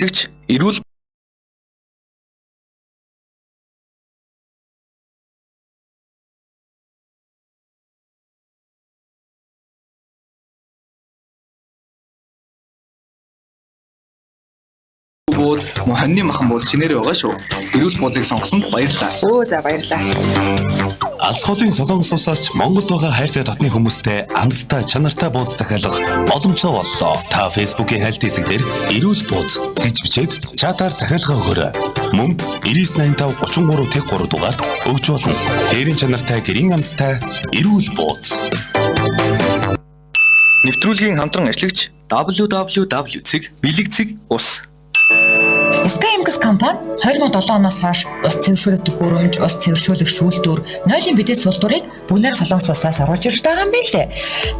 Тэгж эрүүл бууз мохонны махан бууз шинээр байгаа шүү. Эрүүл буузыг сонгосонд баярлалаа. Өө за баярлалаа. Алс хотын Солонгос улсаас Монголд байгаа хайртай дотны хүмүүстэй амттай чанартай бууз захиалга боломжтой боллоо. Та Facebook-ийн хайлт хэсэг дээр эрүүл бууз гэж бичээд чатаар захиалга өгөөрэй. Мөн 9985 33 тэг 3 дугаард өгч болно. Тэрийн чанартай гэрийн амттай эрүүл бууз. Нэвтрүүлгийн хамтран ашиглагч www.bilig.us. Skyimx компани 2007 оноос хойш ус цэвэршүүлэх төхөөрөмж, ус цэвэршүүлэх шүүлтүүр, нойлын бидэс сулдурыг бүгнээр Солонгос улсаас оруулж ирж байгаа юм билээ.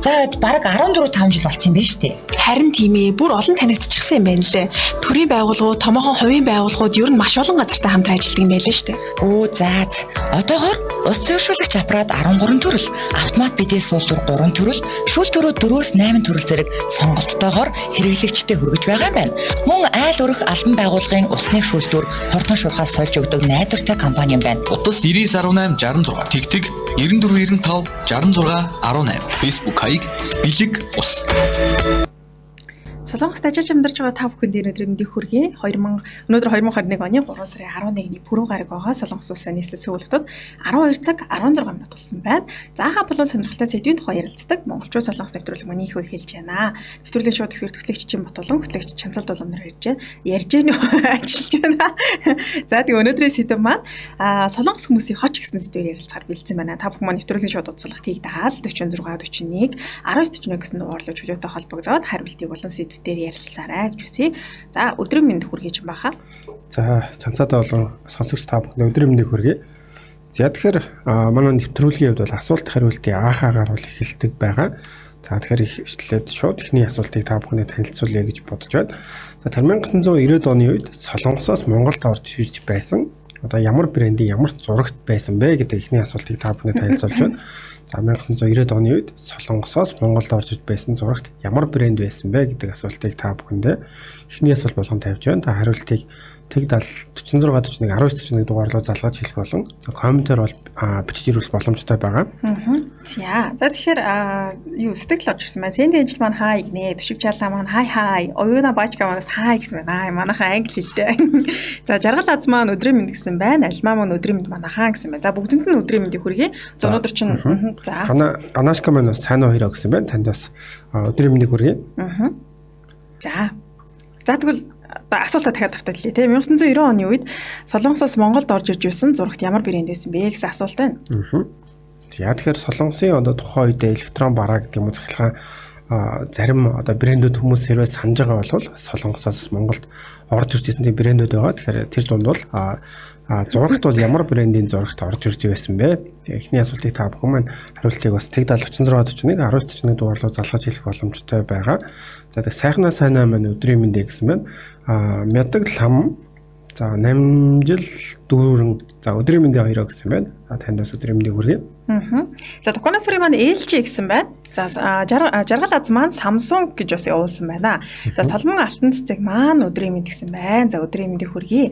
За бараг 14-5 жил болсон юм байна шүү дээ. Харин тийм ээ, бүр олон танигдчихсан юм байна лээ. Төрийн байгууллагууд, томоохон хувийн байгууллагууд ер нь маш олон газартай хамтран ажилладаг юм байлээ шүү дээ. Өө зааз. Одоогоор ус цэвэршүүлэгч аппарат 13 төрөл, автомат бидэс сулдур 3 төрөл, шүүлтүүрүүд 4-8 төрөл зэрэг сонголттойгоор хэрэглэгчдэд хүргэж байгаа юм байна. Мөн айл өрх албан байгууллагын усны шүүлтүүр хурдан шурхаас сольж өгдөг найдвартай компани юм байна. Утас 9918 66 тэгтэг 9495 66 18. Facebook хаяг Билэг ус. Солонгост ажиллаж амьдарч байгаа та бүхэнд өнөөдөр мэндийг хүргэе. Өнөөдөр 2021 оны 3 сарын 11-ний пүрэв гараг байгаа Солонгос улсын нийслэл суулгатад 12 цаг 16 минут болсон байна. Заахаа болон сонирхолтой сэдвийн тухай ярилцдаг монголчууд Солонгос нэвтрүүлэг миний их үе хэлж байна. Нэвтрүүлгийн шууд ихэр хөтлөгч Чин Батулан, хөтлөгч Чанцал Дулам нар ярьж байна. Ажиллаж байна. За тэгээ өнөөдрийн сэдв маань Солонгос хүмүүсийн хоч гэсэн сэдвээр ярилцахаар бэлдсэн байна. Та бүхэн маань нэвтрүүлгийн шууд удацуулах тийг даал 46 41 1941 гэсэн нуурлуу чөлөөтэй холбогдоод хариултыг болон сэдв дээр ярилцаарай гэж үсэ. За өдрийн мэнд хүргэж баха. За цанцаатай болон сонсогч та бүхэнд өдрийн мэндийг хүргэе. За тэгэхээр манай нэвтрүүлгийн хувьд бол асуулт хариултыг аахаагаар бол эхэлдэг байгаа. За тэгэхээр эхлээд шууд эхний асуултыг та бүхэнд танилцуулъя гэж бодож байна. За 1990-ад оны үед Солонгосоос Монголд орж ирж байсан одоо ямар брендийн ямар зурагт байсан бэ гэдэг эхний асуултыг та бүхэнд танилцуулж байна. За 1990-ад оны үед Солонгосоос Монголд орж ирж байсан зурагт ямар брэнд байсан бэ гэдэг асуултыг та бүхэндээ эхний асуулт болгон тавьж байна. Та хариултыг тэг 46 41 19 41 дугаарлуу залгаж хэлэх болон комментээр бол бичиж ирүүлэх боломжтой байгаа. За тэгэхээр юу сэтгэл орж ирсэн байна. Сэнди ажил маань хай гинэ. Төшиг чалаа маань хай. Оюуна баачка манаас хай гэсэн байна. Манайхаа англи хэлтэй. За жаргал аз маань өдрийн мэнд гэсэн байна. Альмаа маань өдрийн мэнд манайхаа гэсэн байна. За бүгдэнд нь өдрийн мэндийг хүргэе. За өнөөдөр чинь за Анашка маань сайн уу хоёроо гэсэн байна. Танд бас өдрийн мэндийг хүргэе. За тэгвэл асуултаа дахиад автааллаа тийм 1990 оны үед Солонгосоос Монголд орж ирж байсан зурагт ямар брэнд байсан бэ гэсэн асуулт байна. За тэгэхээр Солонгосын одоо тухайн үед электрон бараа гэдэг юм захилгаан зарим одоо брэндүүд хүмүүс хэрвээ санаж байгаа бол Солонгосоос Монголд орж ирж байсан тийм брэндүүд байгаа. Тэгэхээр тэр дунд бол зурагт бол ямар брендийн зурагт орж ирж байсан бэ? Эхний асуултыг та бүхэн маань хариултыг бас тэг 46 41 19 41 дугаарлуу залгаж хэлэх боломжтой байгаа. За тэг сайхнаа сайнаа маань өдрийн мэндэ гэсэн байна. Мядаг лам за 8 жил дүүрэн за өдрийн мэндэ хоёроо гэсэн байна. Танд бас өдрийн мэндийг хүргэе. За доконос бүрийн маань LG гэсэн байна. За жаргал аз маань Samsung гэж бас явуулсан байна. За Соломон алтан цэцэг маань өдрийн мэнд гэсэн байна. За өдрийн мэндийг хүргэе.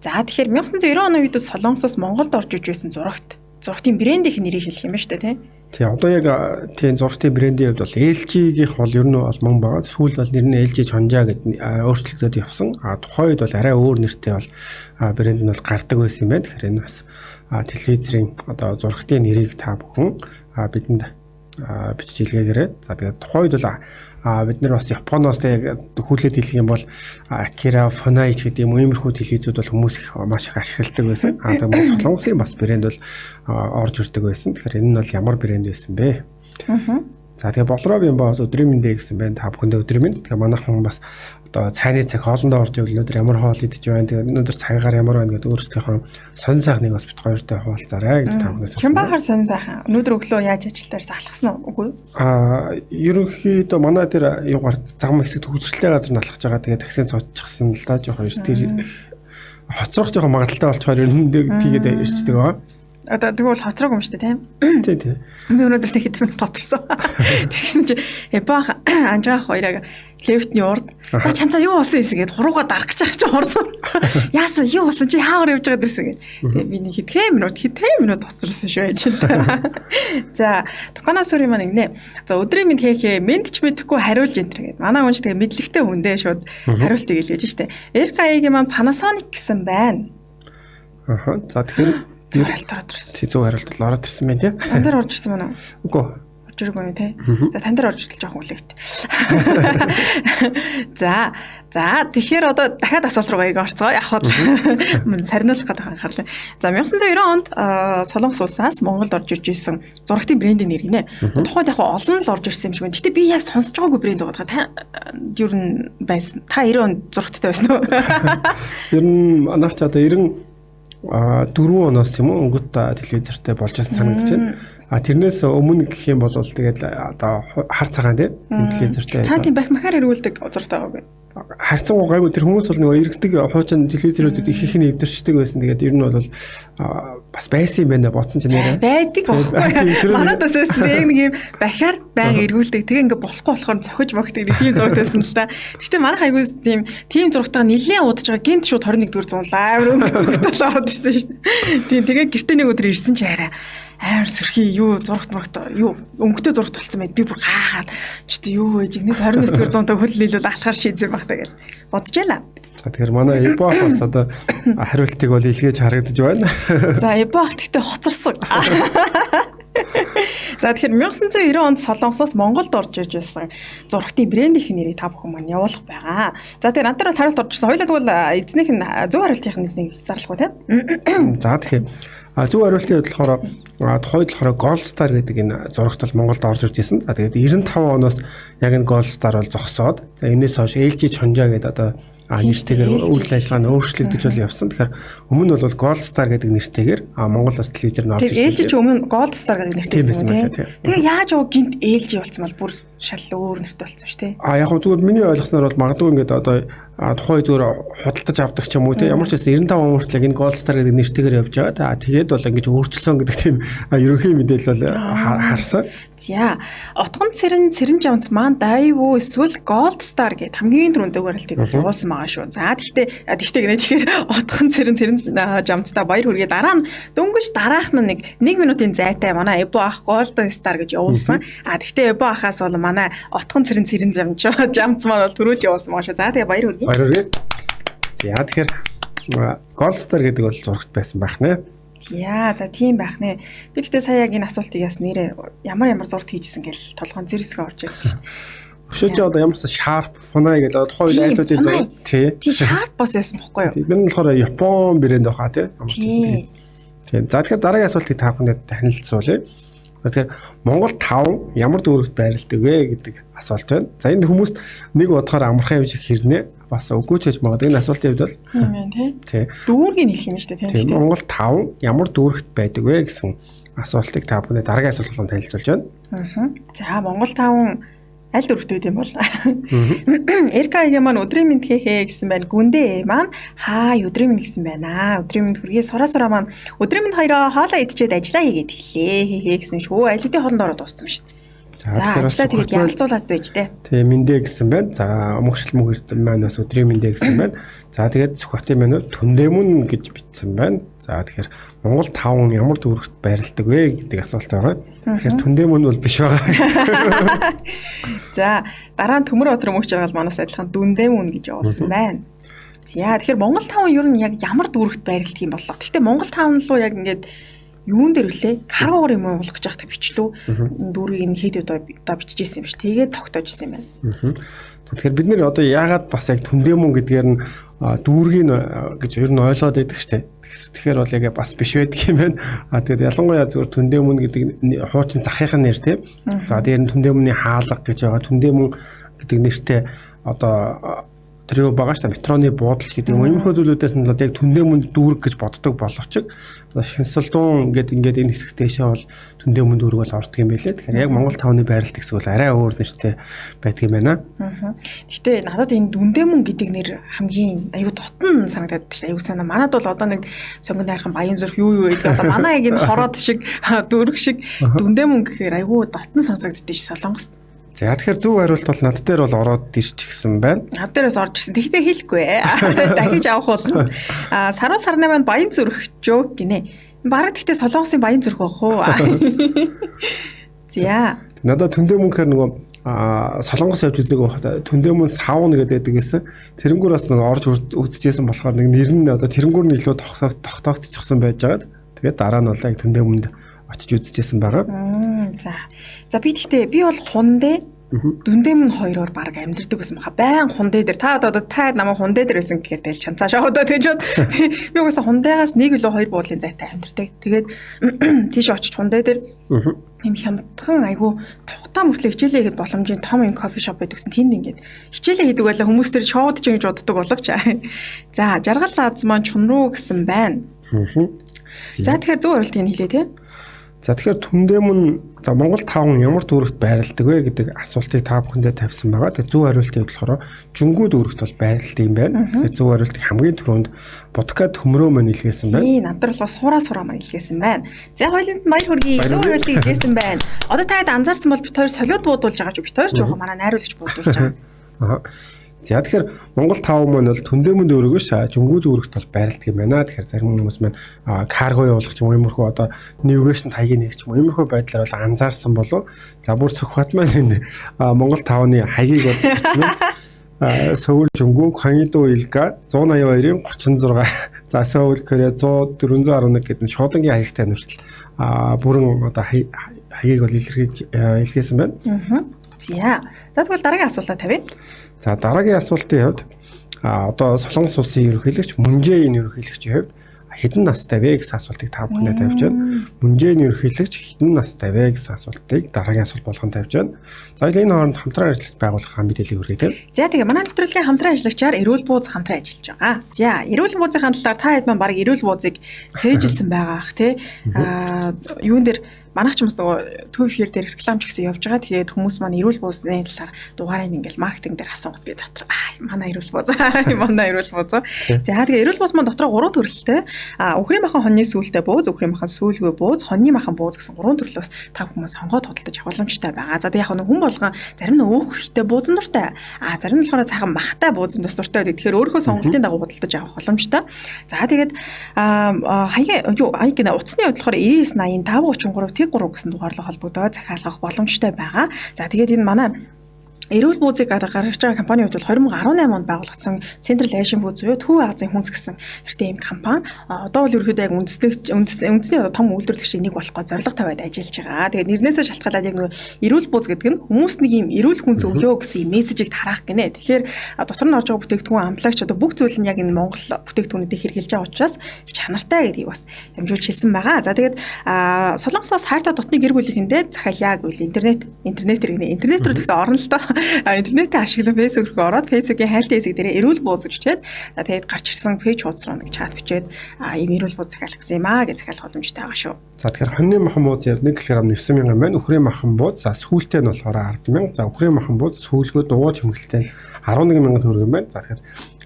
За тэгэхээр 1990 оны үед Солонгосоос Монголд орж иж байсан зурагтын брендийн нэрийг хэлэх юм ба шүү дээ тий. Тий одоо яг тийм зурагтын брендийн хувьд бол LG-ийнх бол ер нь бол мөн байгаа. Сүүл бол нэр нь LG Chonja гэдэг өөрчлөлтөд явсан. Тухайн үед бол арай өөр нэртэй бол брэнд нь бол гардаг байсан юм байна. Тэгэхээр энэ бас телевизийн одоо зурагтын нэрийг та бүхэн бидэнд бичиж илгээгээрэй. За тэгээд тухайн үед бол бид нар бас Японоос яг хүлээд хэлэх юм бол Akira, Funai гэдэг юм иймэрхүү телевизүүд бол хүмүүс их маш их ашигладаг байсан. Тэгээд Солонгосын бас брэнд бол орж ирдэг байсан. Тэгэхээр энэ нь бол ямар брэнд байсан бэ? За тэгээ болроо юм баас өдрийн мэндэ гэсэн байна. Та бүхэндээ өдрийн мэнд. Тэгээ манайхан бас одоо цайны цаг хоолндоо орж ивэл өнөөдөр ямар хоол идэж байна. Тэгээ өнөөдөр цагаагаар ямар байна гэдэг өөрсдийнхөө сонь сайхныг бас бит хоёртой хуваалцаарай гэж та бүхнээс. Хэн бахар сонь сайхан. Өнөөдөр өглөө яаж ажилтаар алхсан уу? Үгүй. Ерөнхийдөө манай дээр юугаар загам хэсэг төвчрлээ газар налхаж байгаа. Тэгээ таксинд цоцчихсан л да жоохон тэр хоцрох жоохон магадaltaй болчоор ер нь тэгээд ирчдэг байгаа. Одоо тэгвэл хоцроогүй юм шүү дээ тийм. Тий. Би өнөөдөр тэг хэдэн минут тоцорсон. Тэгсэн чи Эбах анжаах хоёроо лефтний урд за чанцаа юу болсон юм гээд хурууга дарах гэж чи хорсон. Яасан юу болсон чи хаагаар явж байгаа дэрсэн гээд. Тэгээд би нэг хэдхэн минут тоцорсон шүү яж. За Токанасүри маань ингэнэ. За өдрийн минь хийхээ мэдч мэдэхгүй хариулж энэ гээд. Манай хүн ч тэгээ мэдлэгтэй хүн дээ шууд хариултыг илгээж штэ. RKI-гийн маань Panasonic гэсэн байна. Аха. За тэгэхээр зөвхөн ороод ирсэн. Тий зөв хариулт ороод ирсэн байна тий. Тань дээр орж ирсэн байна уу? Үгүй. Орж ирээгүй нэ тий. За тань дээр орж иртэл жоохон үлээт. За тэгэхээр одоо дахиад асуулт руу орцгоо. Явхад сарниулах гэдэг анхаарлаа. За 1990 онд Солонгос улсаас Монголд орж ирж исэн зурагтын брендийн нэр гинэ. Тухайд яг олон л орж ирсэн юм шиг байна. Гэтэ би яг сонсож байгаагүй брэнд байгаа. Та юу н байсан? Та 90 онд зурагттай байсан уу? Ер нь манайх ч одоо 90 4 оноос юм уу өнгөт телевизэртэй болж байсан санагдаж байна. Тэрнээс өмнө гэх юм бол тэгээд одоо хар цагаан тийм телевизэртэй. Та тийм бах махаар эргүүлдэг зурагтай байгаа. Харцсан гайгүй тэр хүмүүс бол нөгөө эргэдэг хуучин телевизэрүүдэд их их нэвдэрчдэг байсан. Тэгээд ер нь бол бас байсан юм байна бодсон ч нэрээ. Байдаг байхгүй. Манайд бас яг нэг юм бахаар байнга эргүүлдэг. Тэгээ ингээ болохгүй болохоор цохиж богддаг нэг тийм зурагтайсэн л та. Гэтэ манайх айгүй тийм зурагтайгаа нилээн удаж байгаа гинт шууд 21-р зуунлаа. Амар өнгөтэй ороод ирсэн шүү дээ. Тийм тэгээ гэртээ нэг өдөр ирсэн ч арай амар сэрхий юу зурагт юу өнгөтэй зурагт болсон байд би бүр гаагаад ч юу вэ жигнээс 21-р зуунтай хөл нийлүүл алхаар шийдсэн байх та гэж бодож байла. За тэгэхээр манай Эбах бас одоо хариултыг бол илгээж харагдаж байна. За Эбах гэхдээ хоцорсон. За тэгэхээр 1990 онд Солонгосоос Монголд орж иж байсан зурагтын брендийн нэрийг та бүхэн маань явуулах байгаа. За тэгэхээр над дээр бол хариулт орж ирсэн. Хоёулаа тэгвэл эзнийх нь зөв хариултын эзнийг зарлах уу те? За тэгэхээр зөв хариултын хувьд болохоор тухайд болохоор Gold Star гэдэг энэ зурагт бол Монголд орж ирж байсан. За тэгээд 95 оноос яг энэ Gold Star бол зогсоод за энэс хойш LG Chonja гэдэг одоо нэртэйгээр үйл ажиллагаа нь өөрчлөгдөж бол явсан. Тэгэхээр өмнө нь бол Gold Star гэдэг нэртэйгээр Монгол бас телевизээр нь орж ирж байсан. LG ч өмнө Gold Star гэдэг нэртэй байсан. Тэгээ яаж оо гинт LG болсон бол бүр шал өөр нэртэй болсон шүү дээ. Яг зүгээр миний ойлгосноор бол магадгүй ингээд одоо тухай зүгээр худалдаж авдаг ч юм уу те ямар ч байсан 95 он хүртэл энэ Gold Star гэдэг нэртэйгээр явж байгаа. Тэгээд бол ингэж өөрчлөсөн гэдэг тийм ерөнхий мэдээлэл бол харсан. За утган цэрэн жамц маань Daewoo эсвэл Gold Star гэдэг хамгийн түрүүнд өгөөрөлтийг явуулсан байгаа шүү. За тэгтээ гэнэ тэгэхээр утган цэрэн жамцтай баяр хүргээ дараа нь дөнгөж дараах нь нэг минутын зайтай манай Эбах Gold Star гэж явуулсан. Тэгтээ Эбахаас бол манай утган цэрэн жамц маань бол төрүүлж явуулсан байгаа шүү. За тэгээ баяр хүргээ. Баяр хүргээ. За тэгэхээр Gold Star гэдэг бол зурагт байсан байх нэ. За тийм байх нэ. Би тэгтээ сая яг энэ асуултыг яс нэрээ ямар зурагт хийжсэн гэж толгойн зэрэсгээ орж ирлээ шүү дээ. Өшөөж одоо ямар ч Sharp, Funai гэдэг тухайн үед айлуудын зураг тий. Sharp бас байсан бохгүй юу? Тэр нь болохоор Япон брэнд баха тий. Тийм. За тэгэхээр дараагийн асуултыг та бүхэнд танилцуулъя. Тэгэхээр Монгол 5 ямар дүүрэгт байрладаг вэ гэдэг асуулт байна. За энд хүмүүс нэг бодохоор амархан юм шиг хэрнээ. Бас үгүй ч гэж магадгүй энэ асуултын хувьд бол тий. Дүүргийг хэлэх юм шүү дээ тийм. Монгол 5 ямар дүүрэгт байдаг вэ гэсэн асуултыг та бүхэнд дараагийн асуултанд танилцуулж байна. За Монгол 5 аль дөрөвтэй юм бол RKI-гийн маань өдрийн мэнд хийхээ гэсэн байна. Гүндээ маань хаа өдрийн мэнд гэсэн байна. Өдрийн мэнд хүргээ сураа маань өдрийн мэнд хоёроо хоолоо идчихэд ажиллаа хийгээд хэлээ гэсэн шүү. Айлуудын хоолнд ороод дууссан шүү дээ. За ажиллаа тэгээд ялцуулаад байж тээ. Тэгээ мэндэ гэсэн байна. За мөгшил мөгөрд маань бас өдрийн мэндэ гэсэн байна. За тэгээд Сүхбатын маань Түндэмүн гэж бичсэн байна. За тэгэхээр Монгол 5 ямар дүүрэгт байрладаг вэ гэдэг асуулт байгаа. Тэгэхээр Түндэмүн бол биш байгаа. За дараа нь Төмөр Батар мөнх жаргал манаас адилхан Дүндэмүн гэж явуулсан байна. За тэгэхээр Монгол 5 ер нь яг ямар дүүрэгт байрладаг юм болоо. Гэхдээ Монгол 5 руу яг ингээд юун дээр вүлээ? Каргуугаар юм уулгах гэж байхдаа бичлүү. Дүүргийг нь хэд удаа бичижсэн юм шиг. Тэгээд тогтоож исэн юм байна. Тэгэхээр бид нэр одоо яагаад бас яг Түндэмүн гэдгээр нь дүүргийг гэж ер нь ойлгоод байдаг штэ. Тэгэхээр бол яг бас биш байдаг юм байна. Тэгээд ялангуяа зөвхөн Түндэмүн гэдэг хуучин захын нэр тийм. За дээр нь Түндэмүний хаалга гэж байгаа. Түндэмүн гэдэг нэртэй одоо тэр юу байгаа шүү дээ метроны буудал гэдэг иймэрхүү зүйлүүдээс нь бол яг Түндээмүнд дүүрэг гэж боддог боловч Шинсэлдуун ингээд энэ хэсэг дэшээ бол Түндээмүнд дүүрэг бол ордог юм байлээ. Тэгэхээр яг Монгол тавны байралт хэсэг бол арай өөр нэртэй байдаг юм байна. Гэхдээ надад энэ Түндээмүн гэдэг нэр хамгийн аюу дотн санагдаад шүү дээ. Аюу санаа. Манад бол одоо нэг сонгон дайрхан баян зүрх юу гэдэг одоо манай яг энэ хороод шиг дүүрэг шиг Түндээмүн гэхээр аюу дотн сонсогддөө ш Солонгост. За тэгэхээр зөв хариулт бол над дээр бол ороод ирчихсэн байна. Над дээрээс орж ирсэн. Тэгтээ хэлэхгүй ээ. Дахиж авах болно. Саруу сарны маань баян зүрх жоок гинэ. Бараг тэгтээ Солонгосын баян зүрх байх уу? За. Надад Түндээмүн гэхээр нөгөө Солонгос явж үзээг байхад Түндээмүн савн гэдэг байсан. Тэрэнгүүр бас нэг орж үзчихсэн болохоор нэг нэр нь одоо тэрэнгүүр нь илүү тогтоогдчихсан байж байгаад тэгээд дараа нь бол яг Түндээмүнд очиж үзчихсэн байгаа. За би тэгтээ би бол хундэ Түндээмүн хоёроор баг амьдэрдэг гэсэн баха. Баян хундэ дээр та намайг хундэ дээр байсан гэхээр тэл чанцаашаа одоо тэгж би угаасаа хундайгаас нэг илүү хоёр буудлын зайтай амьдэрдэг. Тэгээд тийш очиж хундэ дээр юм хямдхан айгу тухтаа мөртлөө хичээлээ хийхэд боломжийн том юм кофе шоп байдаг гэсэн тэнд ингээд хичээлээ хийдэг байлаа хүмүүс тэр шоуд ч ингэж боддог боловч. За жаргал аз маань чунруу гэсэн байна. За тэгэхээр зөв хариултыг хэлээ тий. За тэгэхээр Түндээмүн за Монгол таван ямар дүүрэгт байрладаг вэ гэдэг асуултыг та бүхэндээ тавьсан байгаа. Тэгээ зөв хариултыг болохоор Жүнгүү дүүрэгт бол байрладаг юм байна. Тэгэхээр зөв хариултыг хамгийн түрүүнд Будка төмрөө мань илгээсэн байна. Над нар бол сураа мань илгээсэн байна. За хоёуланд баяр хүргэе. Зөв хариултыг илгээсэн байна. Одоо та хэд анзаарсан бол бит хоёр солиод буудуулж байгаа ч бит хоёр ч манай найруулагч буудуулж байгаа. За тэгэхээр Монгол тав маань бол Түндээмүн дүүрэг биш Жүнгүү дүүрэгт бол байрладаг юм байна. Тэгэхээр зарим хүмүүс маань карго явуулах ч юм уу иймэрхүү одоо навигашн таяг нэг ч юм уу иймэрхүү байдлаар бол анзаарсан болов. За бүр Сүхбат маань энэ Монгол тавны хаягийг бол Сөүл Жүнгүү Ханидо Илга 182-ын 36 за Сөүл Корея 411 гэдэг нь шуудангийн хаягтай нүртэл бүрэн одоо хаягийг бол илгээсэн байна. За тэгвэл дараагийн асуултаа тавья. За дараагийн асуултын хувьд одоо Солонгос улсын ерөнхийлөгч Мун Жэ-ин ерөнхийлөгчийн хувьд хэдэн настай вэ гэсэн асуултыг та бүхэндээ тавьж байна. Мун Жэ-ин ерөнхийлөгч хэдэн настай вэ гэсэн асуултыг дараагийн асуулт болгон тавьж байна. За энэ хооронд хамтран ажиллаж байгуулах мэдээллийг хүргэе. За тэгээ манай нэвтрүүлгийн хамтран ажиллагчаар эрүүл бууз хамтран ажиллаж байгаа. За эрүүл буузын талаар та хэд маань баг эрүүл буузыг цээжилсэн байгаа ах тий. Юун дээр манайх ч бас нөгөө төв эфир дээр реклам ч гэсэн явж байгаа. Тэгээд хүмүүс маань эрүүл буузны талаар дугаарыг ингээл маркетинг дээр асуугаад би дотор манай эрүүл бууз манай эрүүл бууз. За тэгээд эрүүл бууз маань дотор 3 төрөлтэй. Үхрийн махан хоньны сүүлтэй бууз, үхрийн махан сүүлгүй бууз, хоньны махан бууз гэсэн 3 төрлөөс та хүмүүс сонгоод худалдаж авах боломжтой байгаа. За тэгээд яг хүн болгон зарим нь өөхтэй буузан дуртай. Зарим нь болохоор цаахан махтай буузан дуртай байдаг. Тэгэхээр өөрийнхөө сонголтын дагуу худалдаж авах боломжтой. За тэгээд хаяг гэнэ утасны хувьд болохоор 99 85 33 Тэг3 гэсэн дугаарлал холбогдоод захиалгах боломжтой байгаа. За тэгээд энэ манай эрүүл буузыг гаргаж байгаа компанийн хувьд бол 2018 онд байгуулагдсан Central Asian Foods буюу Төв Азийн хүнс гэсэн нэртэй ийм компани. Одоо бол ерөөдөө яг үндэсний том үйлдвэрлэгчийн нэг болох гоо зорилго тавиад ажиллаж байгаа. Тэгээд нэрнээсээ шалтгаалаад яг нэг эрүүл бууз гэдэг нь хүмүүс нэг ийм эрүүл хүнс өгөө гэсэн мессежийг тараах гинэ. Тэгэхээр дотор нь орж байгаа бүтээгдэхүүн амлагч одоо бүх зүйл нь яг энэ Монгол бүтээгдэхүүнүүдийг хэрэгжилж байгаа учраас чанартай гэдгийг бас дамжуулж хэлсэн байгаа. За тэгээд Солонгосоос хайртай дотны гэр бүлийнхэндээ захиалъя гэвэл интернетээр гэхдээ орно л доо. Интернетээ ашиглан Facebook руу ороод Facebook-ийн хайлтын хэсэг дээр эрүүл бууз гэж бичээд тэгээд гарч ирсэн пэйж хуудас руу нэг чат бичээд ийм эрүүл бууз захиалах гэсэн юм аа гэж захиалах боломжтой байгаа шүү. За тэгэхээр хоньны махан бууз 1 кг 9,000 байна. Үхрийн махан бууз за сүүлтэй нь болохоор 10,000. За үхрийн махан бууз сүүлгөө дуугаж хэмгэлтэй 11,000 төгрөг юм байна. За тэгэхээр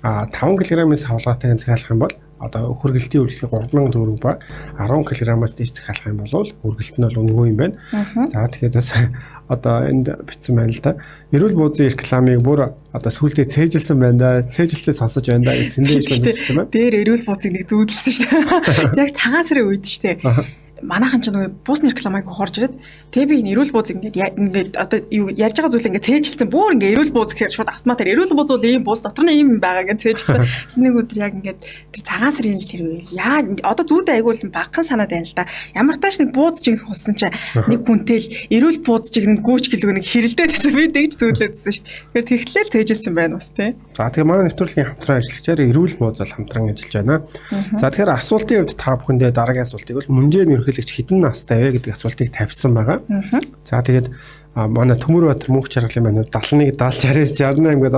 5 кг-ийн савлгаатай захиалах юм бол одоо хөргөлтийн үйлчлэг 3,000 төгрөг ба 10 кг-аас дээш захиалах юм бол хөргөлт нь бол өнгөө юм байна. За тэгэхээр бас одоо энд бичсэн байна л да. Эрүүл буузын рекламыг бүр одоо сүүлдээ цээжилсэн байна да. Цээжилтээ сонсож байна да. Эцэндээ бичсэн байна. Дээр эрүүл буузыг нэг зүүдэлсэн шүү дээ. Яг цагаан сарын үед шүү дээ. Манайхан ч нөгөө буусны рекламыг хорж ирээд тэгээ би энэ эрүүл бууз ингээд одоо ярьж байгаа зүйл ингээд цээжилсэн бүр ингээд эрүүл бууз гэхээр шууд автоматар эрүүл бууз бол ийм буус дотор нь ийм байгаа ингээд цээжилсэн. Нэг өдөр яг ингээд тэр цагаан сарын тэр үйл яа одоо зүүдээ айгуул багхан санаад байна л да. Ямар тааш нэг бууз чиг хуссан чи нэг хүнтэл эрүүл бууз чиг нэг гүүч гэлгүй нэг хэрэлдээд гэсэн би тэгж зүүдлээдсэн шүү дээ. Тэгэхээр тэгтлээ цээжилсэн байна бас тий. За тэгээ манай нэвтрүүлгийн хамтран ажиллагчаар эрүүл бууз бол хамтран ажиллаж байна. За тэгэхээр асуултын хувьд та бүхэндээ дараагийн асуултыг бол мөнжийн ерөнхийлөгч хэдэн настай вэ гэдэг асуултыг тавьсан байгаа. За тэгээд манай Төмөрбаатар мөнх жаргалын маань 71 70 69 68 гэдэг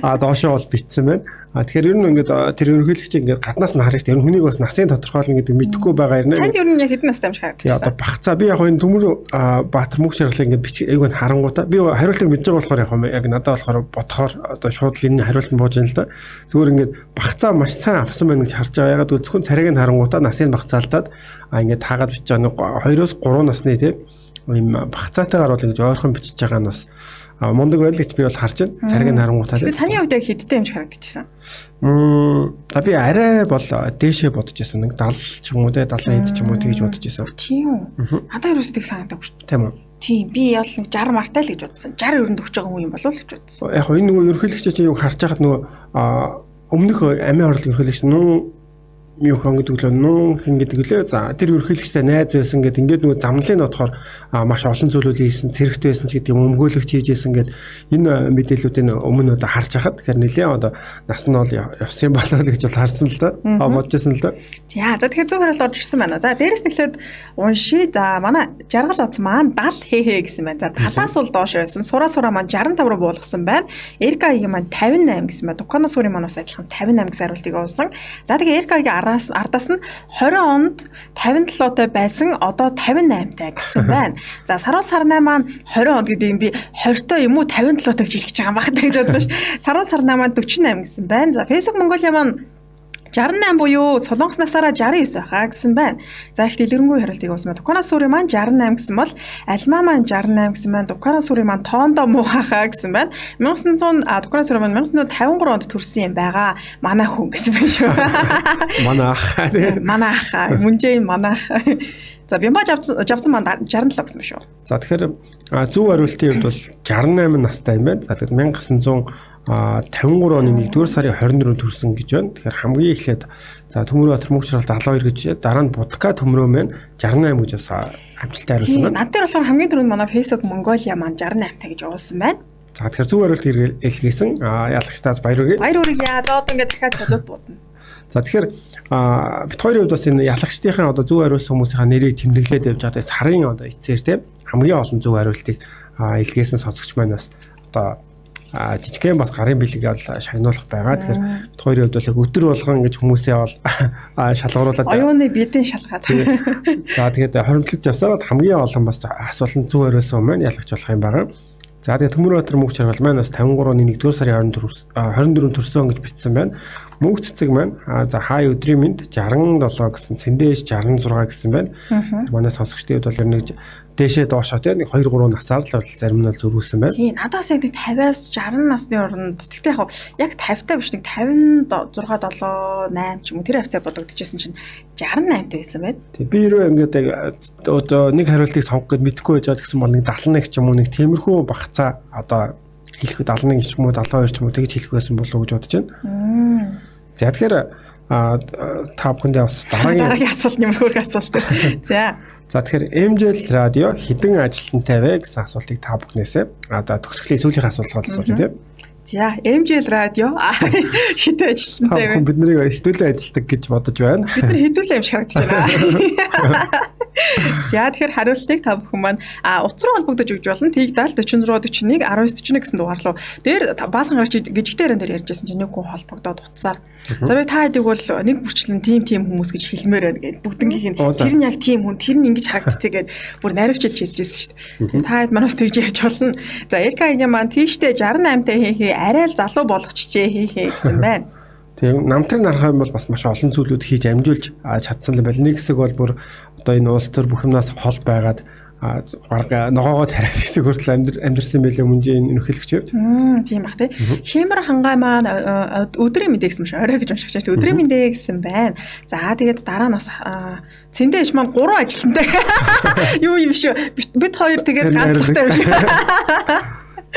одоо доошоо бол бичсэн байна. Тэгэхээр ер нь ингээд тэр ерөнхийлөгч ингээд гаднаас нь харж тэр хүнийг бас насын тодорхойлно гэдэг мэдэхгүй байгаа юм. Танд ер нь яг хэдэн настай юм шиг харагдаж байна. Одоо багцаа би яг энэ Төмөрбаатар мөнх жаргалын ингээд бичиг айгүй харангуйта. Би хариултыг мэдж байгаа болохоор яг надад болохоор бодохоор одоо шууд л энэ хариулт нь бууж байна л да. Зүгээр ингээд багцаа маш сайн авсан байна гэж харж байгаа. Ягаад гэвэл зөвхөн царайг нь харангуйта насыг багцаалтаад ингээд таагаад бичиж байгаа 2-3 насны тийм ийм багцаатайгаар бол ингэж ойрхон бичиж байгаа нь бас мундаг байл гэж би бол харж байна. Царайг нь харангуйта. Тэгээ таны хувьд яг хэдтэй юм шиг харагдчихсан. За би арай бол дээшээ бодож байсан. Нэг 70 ч юм уу те 70 ч юм уу тэгж бодож байсан. Тийм үү. Надад ерөөсөө тийг санагдаагүй шүү дээ. Тийм үү. Тийм би бол 60 мартай л гэж бодсон. 60 өрөнд өгч байгаа хүн юм болов уу гэж бодсон. Яг энэ нөгөө ерөнхийлөгч чинь юу харж байхад нөгөө өмнөх амийн орлог ерөнхийлөгч юу хэн гэдэг лөө нун хин гэдэг лээ. За тэр ерөнхийлөгчтэй найз байсан гэд ингээд нөгөө замлын нотохоор маш олон зүйлүүд хийсэн, цэрэгтэй байсан ч гэдэг юм өмгөөлөгч хийжсэн гэд энэ мэдээллүүдийн өмнө одоо харж хахад тэгэхээр нэлээ одоо нас нь бол явсан болоо гэж бол харсан л да. Бодчихсон л да. За тэгэхээр зөв хариулт орж ирсэн байна. За дээрээс тэглээд уншия. За манай жаргал оц маань 70 хээ гэсэн байна. За 70-аас бол доош байсан. Сураа маань 65 руу буулгасан байна. РК-ийн маань 58 гэсэн байна. Дукана суурийн манаас адилхан 58 гэсэн хариултыг өгсөн. За тэгээ РК-ийн ардаас нь 20 онд 57-тай байсан одоо 58-тай гэсэн байна. За Саруул Сарнай маань 20 онд гэдэг юм би 20-той юм уу 57-тай гэж хэлэх гэж байгаа юм байна гэж бодлоо ш. Саруул Сарнай маань 48 гэсэн байна. За Facebook Mongolia маань 68 буюу Солонгос насаараа 69 байхаа гэсэн байна. За их дэлгэрэнгүй хариултыг өгсөн. Дукана суурийн маань 68 гэсэн бол Альма маань 68 гэсэн байна. Дукана суурийн маань тоондоо муухайхаа гэсэн байна. 1900 Дукана суурийн маань 1953 онд төрсэн юм байгаа. Манай хүн гэсэн байна шүү. Манай ах. Манай ах. Мөнжээ манай ах. За бямба жавсан маань 67 гэсэн байна шүү. За тэгэхээр зөв хариултын хувьд бол 68 настай юм байна. За тэгэхээр 1953 оны 1-р сарын 24-нд төрсэн гэж байна. Тэгэхээр хамгийн эхлээд за Төмөрбаатар мөнх жаргал 72 гэж дараа нь Будка төмрөө маань 68 гэж бас амжилттай хариулсан байна. Над дээр болохоор хамгийн түрүүнд манай Facebook Mongolia маань 68 та гэж өгүүлсэн байна. За тэгэхээр зөв хариулт илгээсэн ялагчтаас баяр хүргэе. Баяр хүргэе. За одоо ингээд дахиад цолууд буудна. За тэгэхээр бит хоёрын хувьд бас энэ ялагчдынхаа одоо зөв хариулсан хүмүүсийн нэрийг тэмдэглээд явж байгаа сарын одоо эцсээр тийм хамгийн олон зөв хариултыг илгээсэн сонсогч маань бас одоо жижигхэн бас гарын бэлэг бол шагнуулах байгаа. Тэгэхээр бит хоёрын хувьд бол өдөр болгон ингэж хүмүүсээ бол шалгаруулад оюуны бидэн шалгаад. За тэгээд хоримтлж явсараад хамгийн олон бас асуултанд зөв хариулсан маань ялагч болох юм байгаа. За тэгээд Төмөрбаатар мөнх жаргал маань бас 53-ны 1-р сарын 24 төрсөн гэж бичсэн байна. Мөнх цэцэг маань за хай өдрийн мэнд 67 гэсэн, цэндэж 66 гэсэн байна. Манай сонсогчдын хувьд бол нэг дээшээ доошоо тийм 2-3 насаар л зарим нь бол зөрүүлсэн байна. Тийм, надаас яг 50-аас 60 насны оронд тэгтээ яг 50-тай биш нэг 56, 7, 8 ч юм уу тэр хавцаа бодогдчихсэн чинь 68-тай байсан байна. Тийм, би өөрөө ингээд одоо нэг хариултыг сонгох гэж мэдэхгүй байж байгаа гэсэн бол нэг 71 ч юм уу нэг тиймэрхүү багцаа одоо хэлэхэд 71 ч юм уу 72 ч юм уу тэгж хэлэх байсан болов уу гэж бодож байна. За тэгэхээр та бүхэндээ бас дараагийн асуулт нэмэрхүүрх асуулт. За тэгэхээр MJL радио хэдэн ажилтнтай вэ гэсэн асуултыг та бүхнээсээ одоо төгсгөлийн сүүлийн асуултаар асууж байна тийм. За MJL радио хэдэн ажилтнтай вэ? Бид нарыг хэдүүлэн ажилтдаг гэж бодож байна. Бид нар хэдүүлэн юм шиг харагдаж байна. За тэгэхээр хариултыг та бүхэн маань утас руу холбогдож өгч болно. Тийг 70 46 41 19 41 гэсэн дугаар руу. Дээр баасан гарч гжигтэй яран дээр ярьжсэн чинь нэг хүн холбогдоод утсаар. За би та хэдийг бол нэг бүрчлэн тим хүмүүс гэж хэлмээр байна гэдэг. Бүгднгийнх нь тэр нь яг тим хүн, тэр нь ингэж харагдтыг гээд бүр наривчилж хэлжсэн шүү дээ. Та хэд манаас тэгж ярьж болно. За РК-ийн маань тийштэй 68 та хийхээ арай л залуу болгочихжээ хийхээ гэсэн байна. Тийм намтрын нархаа бол бас маш олон зүйлүүд хийж амжуулж чадсан л байл. Нэг хэсэг бол бүр одоо энэ улс төр бүх юмнаас хол байгаад ногоогоо тариад хэсэг хүртэл амьдрсан байлээ мөнжийн ерөнхийлөгч хувьд. Тийм бах тий. Хэмэр хангай маань өдрийн мэдээ гэсэн шүү. Орой гэж уншиж чад өдрийн мэдээ гэсэн байна. За тэгээд дараа нь бас цэндэж маань 3 ажилтнтай. Юу юм шүү. Бид хоёр тэгээд ганцтай юм шүү.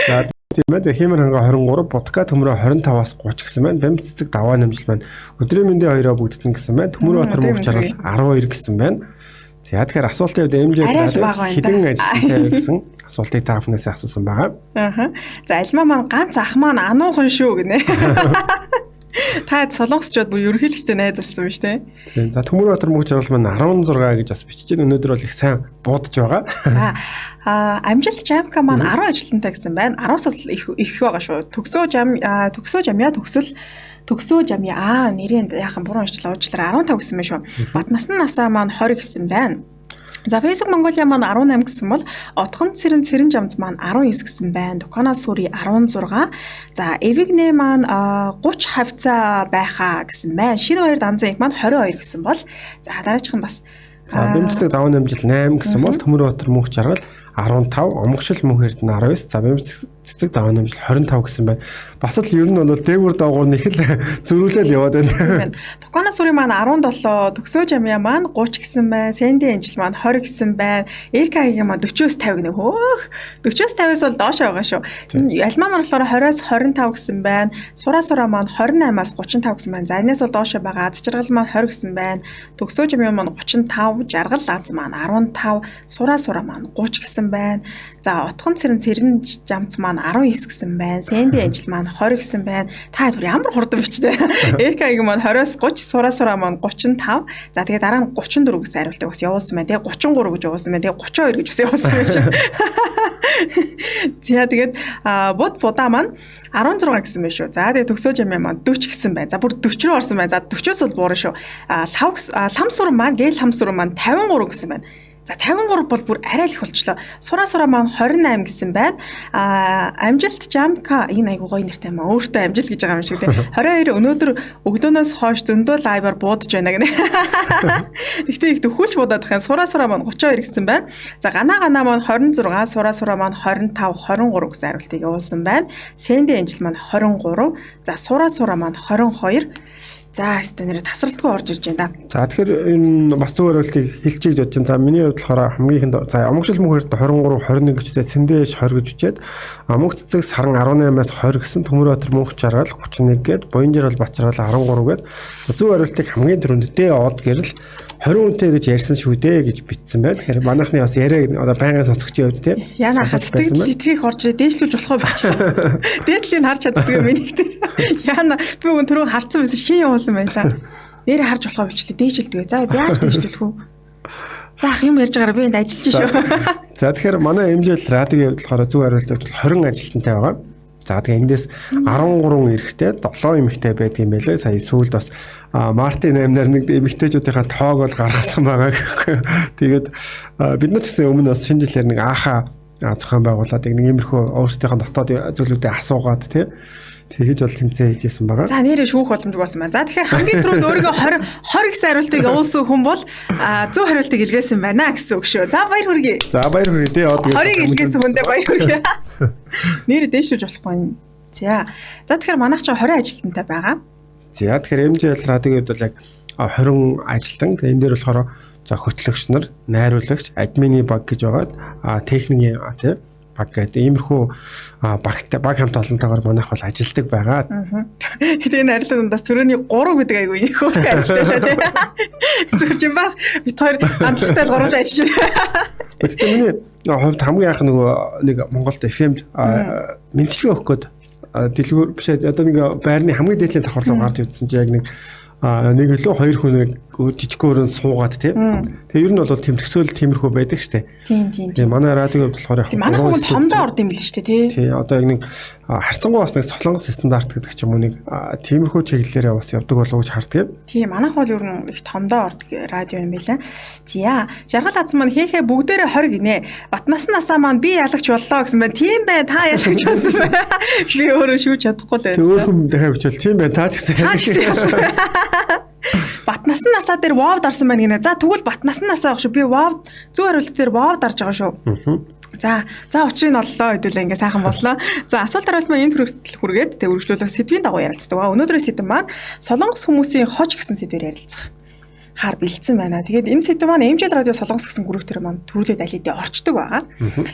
За тийм ээ хэмэр хангай 23, Будка төмрөө 25-аас 30 гэсэн байна. Бямб цэцэг даваа нэмжил байна. Өдрийн мэндийн хоёроо бүгдтэн гэсэн байна. Төмөрбаатар мөнх жаргал 12 гэсэн байна. За тэгэхээр асуултын хувьд MJ хэдэн ажилтнтай вэ гэсэн асуултыг та бүхнээс асуусан байгаа. За альма маань ганц ах маань ануухан шүү гинэ. Та солонгосчууд бүр ерөнхийлөгчтэй найз болсон биз дээ. Тийм. За Төмөрбаатар мөнх жаргал маань 16 гэж бас бичиж байна. Өнөөдөр бол их сайн буудаж байгаа. Амжилт Жамка маань 10 ажилтнтай гэсэн байна. 10-аас их байгаа шүү. Төгсөө жамья нэрийн яахан буруу уншлаа уучлаарай 15 гэсэн байна шүү. Батнасан насаа маань 20 гэсэн байна. За Facebook Mongolia маань 18 гэсэн бол Отгон цэрэн жамц маань 19 гэсэн байна. Дукана сүри 16. За Evigne маань 30 хавцаа байхаа гэсэн байна. Шинэ баяр данзан их маань 22 гэсэн бол за дараачих нь бас За бэмцдэг даваа нэмжил 8 гэсэн бол Төмөрбаатар мөнх жаргал 15, Омгшил мөнх эрдэнэ 19, за бэмцдэг даваа нэмжил 25 гэсэн байна. Бас л ер нь бол дээгүүр доогуур нэг л зөрүүлэл яваад байна. Дукана сүри маань 17, Төгсөө жамья маань 30 гэсэн байна. Сэнди энжил маань 20 гэсэн байна. Эркагийн маань 40-с 50 гэнэ. Хөөх. 40-с 50-аас бол доош байгаа шүү. Альмаа маань болохоор 20-с 25 гэсэн байна. Сураа маань 28-аас 35 гэсэн байна. За энэс бол доош байгаа. Аз жаргал маань 20 гэсэн байна. Төгсөө жамья маань 35, жаргал аз маань 15, сураа маань 30 гэсэн байна. За Отгон цэрэн жамц маань 19 гэсэн байна. Сэнди энжил маань 20 гэсэн байна. Та бүр ямар хурдан бичтэй. Эркагийн маань 20-с 30, сураа маань 35. За тэгээ дараа нь 34 гэсэн хариултыг бас явуулсан байна. Тэгээ 33 гэж явуулсан байна. Тэгээ 32 гэж бас явуулсан байна шүү. За тэгээд будаа маань 16 гэсэн байна шүү. За тэгээ Төгсөө жамья маань 40 гэсэн байна. За бүр 40 руу орсон байна. За 40-оос бол буурна шүү. Ламсур маань 53 гэсэн байна. За 53 бол бүр арай л их болчлоо. Сураа маань 28 гэсэн байна. Амжилт Жамка энэ айгуу гоё нэртэй юм аа. Өөртөө амжилт гэж байгаа юм шиг тийм. 22 өнөөдөр өглөөнөөс хойш зөндөө лайваар буудаж байна гэнэ. Гэхдээ их төхүүлж буудаад байгаа. Сураа маань 32 гэсэн байна. За ганаа маань 26, сураа маань 25, 23 гэсэн хариултыг явуулсан байна. Сэнди энжил маань 23, за сураа маань 22. За хэвээ нэр тасралтгүй орж ирж байна да. За тэгэхээр энэ бас зөв хариултыг хэлчихье гэж бодож байна. За миний хувьд болохоор хамгийн ихэнд за Омгшил мөнх эрдэнэ 23, 21 гэжтэй Сэндэж 20 гэж үчээд мөнх цэцэг саран 18-аас 20 гэсэн Төмөрбаатар мөнх жаргал 31 гээд Буянжирал Бачрал 13 гээд зөв хариултыг хамгийн түрүүнд дэ од гэрэл 20 үнэтэй гэж ярьсан шүү дээ гэж бичсэн байна. Тэгэхээр манайхны бас яриаг одоо байнгын сонсогчийн хувьд тийм. Яна хатдаг тэтгэх орж дээшлүүлж болохоо бичсэн. Дээдлийг харж чаддгүй миний. Яна би өгөн түрүү харцсан байсан шин явуулсан байлаа. Нэрээ харж болохоо бичлээ дээшилдгээ. За яаж дээшлүүлэх вэ? За ах юм ярьж байгаараа би энд ажиллаж шүү. За тэгэхээр манай MJL радиогийн хувьд болохоор зөв хариулт бол 20 ажилтнтай байгаа. За тэгээ эндээс 13 эрэгтэй 7 эмэгтэй байдаг юм байлээ. Сая сүүлд бас Мартин аймнаар нэг эмэгтэйчүүдийн тоог бол гаргасан байгаа гэхгүй. Тэгээд бид нар ч гэсэн өмнө бас шинэ жилээр нэг ааха зохион байгуулад нэг иймэрхүү өөрсдийнхөө дотоод зүйлүүдээ асуугаад тий тэгэж бол тэмцээн хийжсэн байгаа. За нэрээ шүүх боломжгүй болсон байна. За тэгэхээр хамгийн түрүүнд өөрийгөө 20 гэсэн хариултыг явуулсан хүн бол зөв хариултыг илгээсэн байна гэсэн үг шүү. За баяр хүргэе. За баяр хүргэе тий. 20-ыг илгээсэн хүндээ баяр хүргэе. Нэрээ дээшүүлж болохгүй. За тэгэхээр манайх ч 20 ажилтнтай байгаа. За тэгэхээр MJL радиогийн хувьд бол яг 20 ажилтан. Энэ дээр болохоор за хөтлөгч нар, найруулагч, админы баг гэж байгаа. Техникийн тий баг гэдэг иймэрхүү баг хамт олонтойгоор манайх бол ажилдаг байгаа. Тэгээд энэ харилцаандаас төрөний 3 гэдэг айгүй их хөө ажиллаа тий. Зөвхөн юм баг бид хоёр ганцтай 3 ажиллаж байна. Гэхдээ миний хувьд хамгийн анх нэг Монголд FM-д мэдлэгээ өгөх гээд дэлгүүр биш одоо нэг байрны хамгийн дээдлийн давхар руу гарч ирсэн чи яг нэг илүү хоёр хүн жижиггөөрön суугаад тий. Тэгээ ер нь бол тэмдгсөөл тиймэрхүү байдаг штэ. Тийм. Тэгээ манай радио болохоор яг манай хүн томдоо орд юм л штэ тий. Тий одоо яг нэг харцангуй бас нэг солонгос стандарт гэдэг ч юм уу нэг тиймэрхүү чиглэлээрээ бас явдаг болов уу гэж харддаг. Тийм манайх бол ер нь их томдоо орд радио юм байлаа. За жаргал аз маань хийхээ бүгдээрээ 20 гинэ. Батнас насаа маань би ялагч боллоо гэсэн байна. Тийм бай та ялагч болсон байна. Би өөрөө шүүж чадахгүй л байна. Тэг өөр хүн дахиад бичвэл тийм байна. Таа ч гэсэн. Батнасан насаа дээр вовд орсон байна гинэ. За тэгвэл батнасан насаа авах шүү. Би вовд зөв хариулт дээр вовд орж байгаа шүү. За учрыг нь оллоо хэдүүлээ ингээ сайхан боллоо. За асуулт хариулт маань энд хүргээд тэг үргэлжлүүлэх сэдвийн дагуу ярилцдаг. Өнөөдрийн сэдв маань солонгос хүмүүсийн хож гэсэн сэдвээр ярилцах. Хаар бэлдсэн байна. Тэгээд энэ сэдв маань MJL радио солонгос гэсэн групп төр маань төрөлөд алидээ орчдөг байгаа.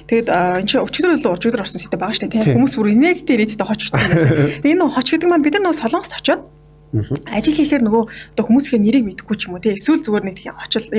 Тэгээд энэ чинь өчигдөр орсон сэдв байгаа шүү дээ. Тийм хүмүүс бүр инээдтэй ирээдтэй хож утсан. Энэ хож гэдэг маань бид нар нөгөө солонгост очиод Ажил хийхээр нөгөө одоо хүмүүсийн нэрийг мэдэхгүй ч юм уу те эсвэл зүгээр нэг тийм очил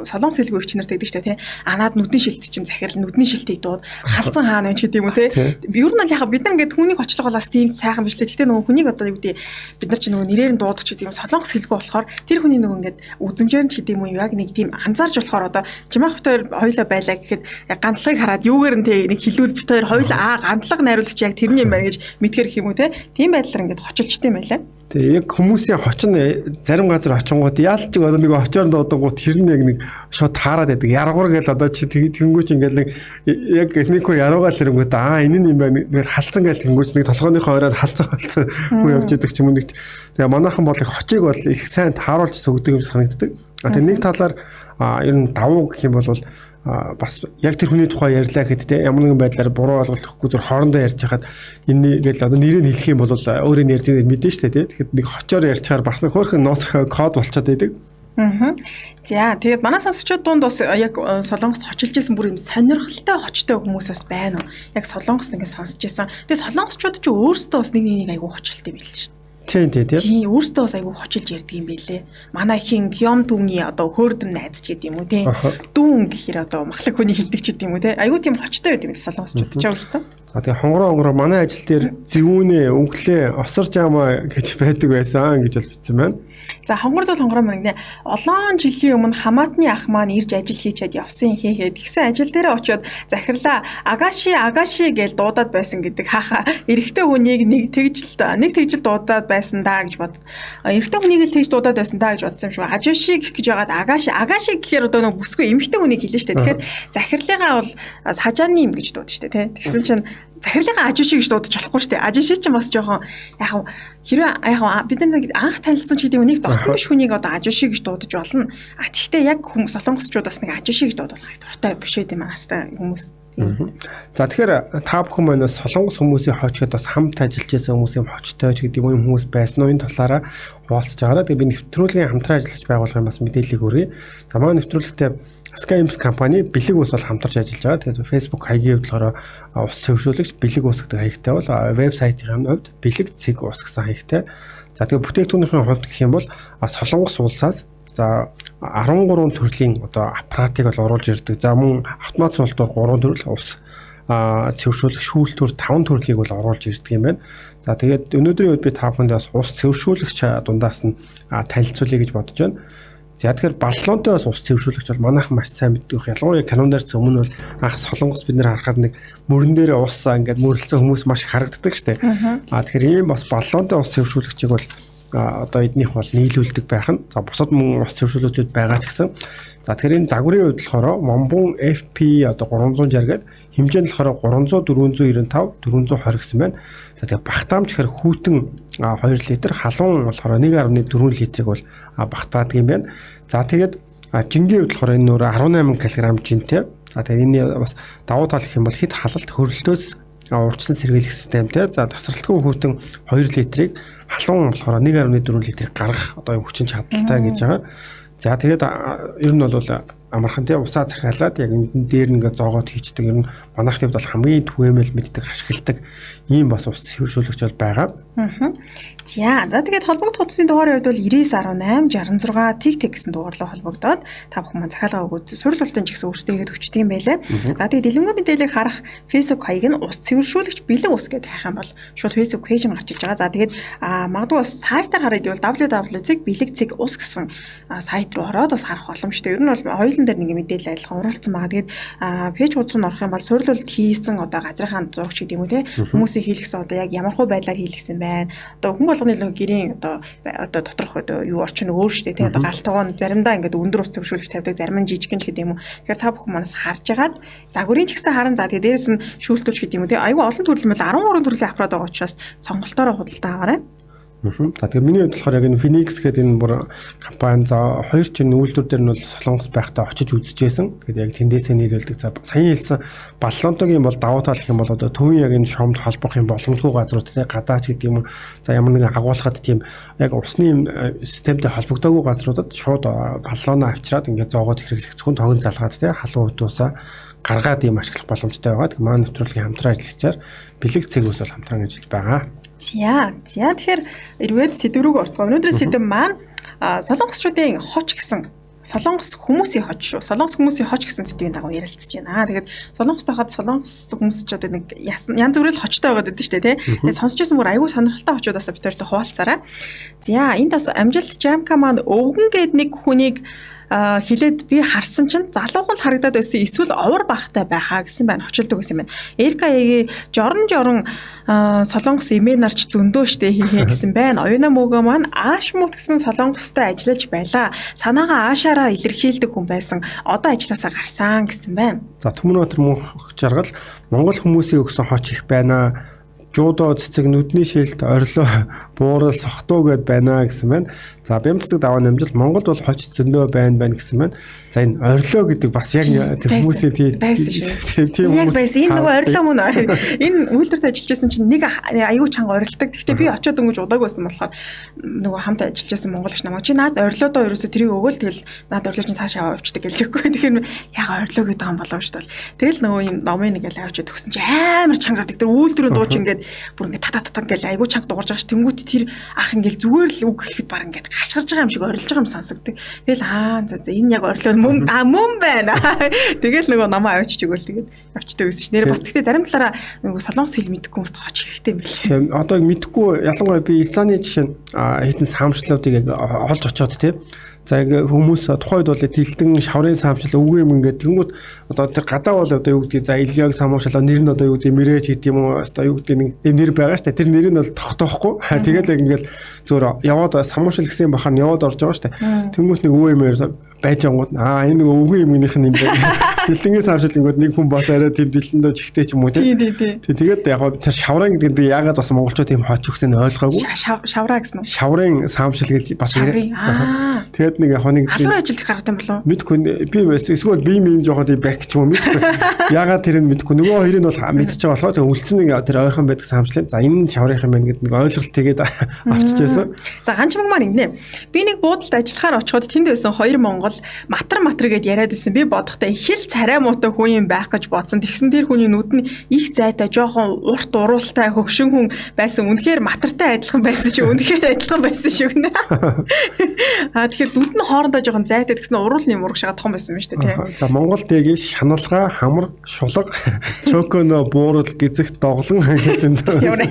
солонгос хэлгүй өчнөр тэгдэг ч те анаад нүдний шилт чинь захирал нүдний шилтийг дууд халзан хаана ч гэдэг юм уу те ер нь бол яг бид нар ингээд хүнийг очлогоолаас тийм сайхан бичлээ. Гэтэ нөгөө хүнийг одоо юу гэдэг бид нар чинь нөгөө нэрээр нь дуудах ч гэдэг юм солонгос хэлгүй болохоор тэр хүний нөгөө ингээд үзмжээр ч гэдэг юм уу яг нэг тийм анзаарч болохоор одоо чимаах бит хоёр хоёлоо байлаа гэхэд ганцлагыг хараад юугээр нь те нэг хилүүл бит хоёр хоёлоо ганцлаг найруулагч яг тэрний юм байна гэж мэдгэр их юм уу те тийм байдлаар ингээд хочилчтэй юм байлаа. Тэгээ яг хүмүүсийн хочин зарим газар очингууд яалч одоо нэг очоор дуудангууд тэр нь яг нэг шууд таарад байдаг. Яргуур гэл одоо чи тэнгүүч ингээл яг эхнийхөө яруугаал тэрэнгүүт энэ нь юм байна. Нэг халцсан гэл тэнгүүч нэг толгойнхоо ороод халцсан хүн явж идэг ч юм уу нэг. Тэгээ манайхан бол их хочийг бол их сайн тааруулж сөгдөг юм санагддаг. Тэгээ нэг талаар ер нь давуу гэх юм бол бас яг тэр хүний тухай ярьлаа гэхэд ямар нэгэн байдлаар буруу ойлголохгүй зөв хоорондоо ярьж хахад энэ тэгэл одоо нэрийг хэлэх юм бол өөрөө нь ярьж байгаа мэдэн штэ тий. Тэгэхэд нэг хочоор ярьчихаар бас нэг хөөрхөн нууц код болчиход байдаг. За тэгээд манай сонсогчдод дунд бас яг солонгост хочилж исэн бүр юм сонирхолтой хочтой хүмүүсээс байна уу? Яг солонгос нэгэ сонсож исэн. Тэгээд солонгосчууд ч өөрсдөө бас нэг айгүй хочилтой байл шүү. Тийм өөртөө бас айгүй хочилж ярьдаг юм байлээ. Манай хин Кём дүнгийн одоо хөөрдөм найз ч гэдэг юм уу те. Дүүн гэхээр одоо махлаг хүний хэлдэг ч гэдэг юм уу те. Айгүй тийм хочтой байдаг юм солонгосчууд ч өөртөө. За тэгээ хонгороо манай ажил дээр зэвүүнээ өнгөлөө осорж яамаа гэж байдаг байсан гэж бол бичсэн байна. За хонгороо мэгнэ олон жилийн өмнө хамаатны ах маань ирж ажил хийчихэд явсан хийгээд тэгсэн ажил дээрээ очиод захирлаа агаши гэж дуудаад байсан гэдэг хаха эрэгтэй хүнийг нэг тэгжил дуудаад байсан даа гэж бод. Эрэгтэй хүнийг л тэгж дуудаад байсан даа гэж бодсон юм шүү. Ажуши гэх гэж яагаад агаши гэхээр одоо нэг бүсгүй эмэгтэй хүнийг хэлнэ шүү дээ. Тэгэхээр захирлыгаа бол сажааны юм гэж дуудаж шүү дээ. Тэгсэн чинь захирлыгаа ажуши гэж дуудаж болохгүй шүү дээ. Ажуши ч бас жоохон яг хэрвээ бид нар анх танилцсан ч гэдэг үнийг доктор биш хүнийг одоо ажуши гэж дуудаж болно. Тэгэхдээ яг хүмүүс солонгосчууд бас нэг ажуши гэж дуудах дуртай биш үү юм аастай хүмүүс. За тэгэхээр та бүхэн маань солонгос хүмүүсийн хойчод бас хамт ажиллаж байсан хүмүүсийн хочтой ч гэдэг юм хүмүүс байсан уу энэ талаараа хуваалцж байгаараа. Тэгээ би нэвтрүүлгийн хамтран ажиллаж байгуулгын бас мэдээллийг өргөе. За манай нэвтрүүлэгтээ Skymes компани бэлэг ус бол хамтарч ажиллаж байгаа. Тэгээд Facebook хаягийн хувьд болохоор ус цэвэршүүлэгч бэлэг ус гэдэг хаягтай бол вебсайтын хувьд бэлэг цэг ус гэсэн хаягтай. За тэгээд бүтээгдэхүүнийхэн хувьд гэх юм бол солонгос улсаас за 13 төрлийн одоо аппаратыг бол оруулж ирдэг. За мөн автомат суултуур 3 төрөл ус цэвэршүүлэх шүүлтүр 5 төрлийг бол оруулж ирдэг юм байна. За тэгээд өнөөдрийн үед би та бүхэнд бас ус цэвэршүүлэгч дундаас нь танилцуулъя гэж бодож байна. За тэгэхээр баллонтой бас ус цэвэршүүлэгч бол манайхан маш сайн мэддэг. Ялангуяа кинондэрч өмнө бол анх солонгос бид нэр харахад нэг мөрөн дээр ус ингээд мөрлөлцөө хүмүүс маш харагддаг штеп. Тэгэхээр ийм бас баллонтой ус цэвэршүүлэгчийг бол одоо эднийх бол нийлүүлдэг байх нь. За бусад мөн ус цэвэршүүлэгчүүд байгаа ч гэсэн. За тэгэхээр энэ загварын хувьд болохоор Монбун FP одоо 360 гээд хэмжээ нь болохоор 300 495 420 гэсэн байна. За тэгээ багтаамж гэхээр хүүтэн 2 литр, халуун болохоор 1.4 литрийг бол багтаадаг юм байна. За тэгээд жингийн хувьд болохоор энэ нөр 18 кг жинтэй. За тэгээд энэ бас давуу тал гэх юм бол хэд халалт хөрөлтөөс урьдчилан сэргийлэх системтэй. За тасралтгүй хүүтэн 2 литрийг, халуун болохоор 1.4 литрийг гаргах одоо хүчин чадалтай гэж байгаа. За тэгээд ер нь бол амархан тий усаа захиалаад яг энэ дээр ингээд зоогоод хийчдэг. Ер нь манайх хэвд бол хамгийн түгээмэл мэддэг ашигладаг ийм бас ус цэвэршүүлэгч бол байгаа. За тэгээд холбогдох утасны дугаарын хувьд бол 9918 66 тэг гэсэн дугаарлаа холбогдоод та бүхэн маань захиалга өгөөд суурилтын ч гэсэн өөрсдөө ихэд өчтдөг юм байлаа. За тэгээд дэлгэрэнгүй мэдээллийг харах Facebook хаяг нь ус цэвэршүүлэгч бэлэг ус гэдэг хайх юм бол шууд Facebook пэйж нь гарч иж байгаа. За тэгээд магадгүй бас сайтаар харах гэвэл www.belegceg.us гэсэн сайт руу ороод бас харах боломжтой. Ер нь бол хоёулын дээр нэг мэдээлэл айлхан уралцсан байгаа. Тэгээд пэйж хуудас руу орох юм бол суурилт хийсэн одоо газрынхаа зурагч гэдэг юм уу те хүмүүсийн хийлгсэн одоо яг ямархуу байдлаар хийлгсэн байна. Одоо хүн болгоны л гэрийн одоо доторх одоо юу орчин өөр штэ тий одоо галтгоон заримдаа ингээд өндөр ус цэвэршүүлэх тавьдаг зарим нь жижигэн ч гэдэг юм уу. Тэгэхээр та бүхэн манаас харж агаад загварын ч гэсэн харан за тэгээ дээрэс нь шүүлтүүлч гэдэг юм уу тий айгүй олон төрлийн 13 төрлийн аппарат байгаа учраас сонголтоороо худалдаа аваарай. За тэгээ миний хувьд болохоор яг энэ Phoenix гэдэг энэ бүр компани за хоёр ч нүүлдвэр дээр нь бол солонгос байхдаа очиж үзчихсэн. Тэгээд яг тэндээсээ нийлүүлдэг. За саяхан хэлсэн баллонтогийн бол давуу тал гэх юм бол одоо төвийн яг энэ шомд холбох юм боломжгүй газрууд тий гадаач гэдэг юм уу. За ямар нэгэн агуулгад тийм яг усны юм системтэй холбогдоогүй газруудад шууд баллоноо авчираад ингээд зоогоод хэрэглэх зөвхөн тогон залгаад тий халуун утуусаа гаргаад ийм ашиглах боломжтой байгаа. Тэгээд маань нэвтрүүлгийн хамтран ажиллагчаар бэлэг цэг ус бол хамтран ажиллаж байгаа. За тэгэхээр эргээд сэдв рүү орцгоо. Өнөөдрийн сэдв маань солонгосчуудын хоч гэсэн солонгос хүмүүсийн хоч шүү. Солонгос хүмүүсийн хоч гэсэн сэдвийн дагуу ярилцж байна. Тэгээд солонгост хахад солонгос хүмүүсчүүд нэг янз бүрийн хочтой байгаад байдаг шүү дээ, тий. Тэгээд сонсч байсан бүр аягүй сонирхолтой хочудаас бид хоёртой хуваалцаарай. За энд бас амжилт Жамка маань өвгөн гээд нэг хүнийг хилээд би харсан чинь залуухан л харагдаад байсан, эсвэл овор бахтай байхаа гэсэн байна. Хочилдог гэсэн байна. Эрка яги жорон солонгос эмээ нарч зөндөө штэ хийхээ гэсэн байна. Оюуна мөгөө маань аашмут гэсэн солонгостой ажиллаж байлаа. Санаагаа аашаараа илэрхийлдэг хүн байсан. Одоо ажилласаа гарсан гэсэн байна. За Төмөнбаатар мөнх жаргал Монгол хүмүүсийн өгсөн хоч их байна. Жуудоо цэцэг нүдний шилд орилоо буурал сохтуу гэд байна гэсэн байна. За Бямцэг даваа намжилт Монголд бол хоч зөндөө байна гэсэн байна. За энэ орилоо гэдэг бас яг тэр хүмүүсийн тийм яг байсан. Энэ нөгөө орилоо мөн энэ үйлдвэрт ажиллаж байсан чинь нэг аюу чанга орилдог. Гэхдээ би очиод өнгөж удааг байсан болохоор нөгөө хамт ажиллаж байсан монголч намайг чи наад орилоодоо ерөөсө тэрийг өгөөл тэгэл наад орилооч нь цаашаа авчдаг гэлэхгүй. Тэгэхээр яг орилоо гэдэг юм болоо шүү дээ. Тэгэл нөгөө энэ номын нэг л авчиж төгсөн чи амар чангадаг. Тэр үйлдвэрийн дууч ингээд бүр ингээд татататан гэл айгуу чанга дуурж байгаа ш. Тэнгүүт тэр ах ингээд зүгээр л үг хэлэхэд баг ингээд гашгарж байгаа юм шиг орилж байгаа юм сонсогддог. Тэгэл за энэ яг орилоо мөн байна. Тэгэл нөгөө намаа авчиж өгөөл тэгээд авчдаг гэсэн ш. Нэр бас тэгтээ зарим талаараа нөгөө солонгос хэл мэдхгүй хүмүүст хоч хэрэгтэй юм билээ. Тийм одоо мэдхгүй ялангуяа би Илсаны жишээ нь хитэн саамчлалуудыг яг олж очоод тийм. За ингээ хүмүүс тухайд бол тэлтэн шаврын саамчлал өвгөө юм ингээд тэнгууд одоо тэр гадаа бол одоо юу гэдгийг за Ильяг самуушлаа нэр нь одоо юу гэдэг мэрэж гэдэг юм уу одоо юу гэдэг нэг тийм нэр байгаа штэ тэр нэр нь бол тогтоохгүй тэгэл яг ингээл зүгээр яваад самуушл гэсэн бахаар нь яваад орж байгаа штэ тэнгууд нэг өвөө юмэр байж ангууд энэ нэг өвгөө юмнийх нь юм байна тэлтэнгийн саамчлал ингээд нэг хүн бас арай тийм тэлтэндөө чихтэй ч юм уу тийм тэгээд яг тэр шаврын гэдэг нь би яагаад бас монголчууд тийм хоч өгсөн ойлгоогүй шавраа гэсэн үү шаврын саамчлал гэж бас тэгээд нэг хоног асар ажилт гаргадаг юм болов мэдгүй би эсвэл би минь жоохон тийм бэк ч юм уу мэдгүй ягаад тэрийг мэдгүй нөгөө хоёрыг бол мэдчихэж байгаа болохоор үлдсэн нэг тэр ойрхон байдаг саамчлал за энэ шаврынх юм байна гэдэг нэг ойлголт тэгээд авчижсэн за ганчмаг маань ингэнэ би нэг буудалд ажиллахаар очиход тэнд байсан хоёр монгол матар гэд яриад байсан би бодохдоо их л царай муутай хүн юм байх гэж бодсон тэгсэн тэр хүний нүд нь их зайтай жоохон урт уруултай хөгшин хүн байсан үнэхээр матартай адилхан байсан шүү үнэхээр адилхан байсан шүү гэнэ тэгэхээр нүд нь хоорондоо жоохон зайтай гэсэн уруулны юм урагшаа том байсан юм шүү дээ тийм за Монгол дэгийн шаналгаа хамар шулга чоконо буурал гизэх доглон гэж зөндөө ямар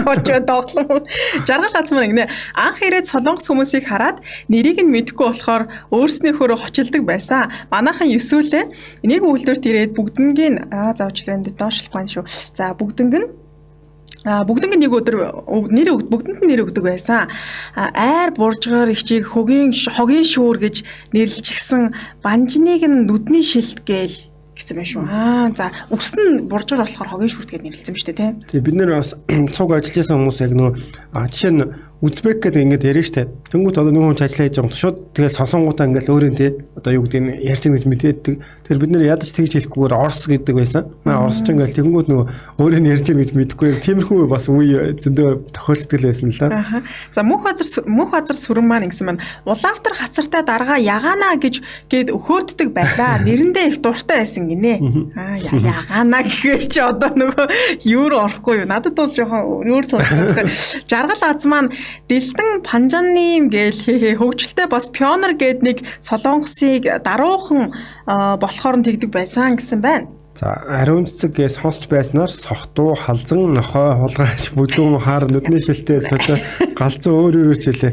очоо доглон жаргал хацмаа гинэ анх ирээд солонгос хүмүүсийг хараад нэрийг нь мэдэхгүй болохоор өөрснийхөө хочилдог байсан манайхан ёсүүлээ нэг үйлдвэрт ирээд бүгднгийн заавчлаа энд доошлох байна шүү за бүгднг нэг өдөр бүгдэнд нэр өгдөг байсан. Айр буржгаар ихчийг хогийн шүүр гэж нэрлэлчихсэн банжныг нь нүдний шилд гээл гэсэн байх шүү. За өвс нь буржгаар болохоор хогийн шүүрт гэж нэрлэлсэн юм шүү дээ тийм. Бид нэр бас цуг ажиллаж байсан хүмүүс яг нөө жишээ нь Үзбек гэдэг ингээд ярина штэ. Тэнгүүд одоо нэг хүн ажиллаж байгаа юм шууд тэгээд сонсонгуудаа ингээд өөрийн тий одоо юу гэдэг нь ярьж ингэж мэдээддэг. Тэр бид нэр ядаж тэгж хэлэхгүйгээр орс гэдэг байсан. Орс ч ингээд тэнгүүд нөгөө өөрийн ярьж гэж мэдэхгүй яг тиймэрхүү бас үе зөндөө тохиолддог байсан л да. За мөнх базар сүрэн маань гэсэн маань улаавтар хацартай дарга ягаана гээд өхөөддөг байлаа. Нэрэндээ их дуртай байсан гинэ. Ягаана гэхээр чи одоо нөгөө юу орохгүй юу? Надад бол жоохон өөр сонсох. Жаргал аз маань Дэлтэн Панжаны гээл хөгжилтэй бас пионер гээд нэг солонгосыг даруухан болохоор нь тэгдэг байсан гэсэн байна. За ариун цэцэгээс сонсч байснаар сохтуу халзан нохой хулгайч бүдүүн хаар нүдний шилтэй солио галзуу өөр хилээ.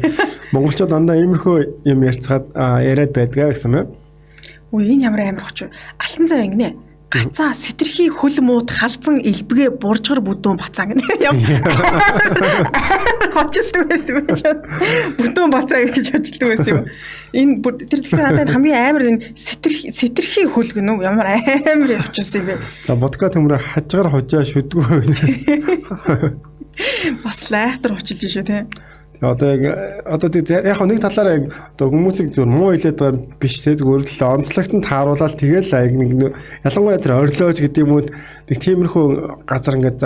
Монголчууд дандаа иймэрхүү юм ярьцгаад яриад байдгаа гэсэн юм. Үгүй энэ ямар амар хоч. Алтан цай ингэнэ. Гацаа сэтэрхий хөл мууд халзан элбгээ буржгар бүдүүн бацаа гэнэ. Хочлдог байсан юм чинь. Бүдүүн бацаа гэж хочлдог байсан юм. Энэ тэр тэгэхээр надад хамгийн амар энэ сэтэрхий хөл гэнэ үү? Ямар амар явчихсан юм бэ? За бодка төмрө хажгаар хожоо шүдгүү. Бас лайхтар хочлж шүү те. Одоо яг нэг талаараа яг одоо хүмүүсийг зөв муу хэлээд байгаа биш те зүгээр л онцлогтод тааруулаад тэгэл яг нэг ялангуяа тэр орилооч гэдэг юм уу нэг тиймэрхүү газар ингээд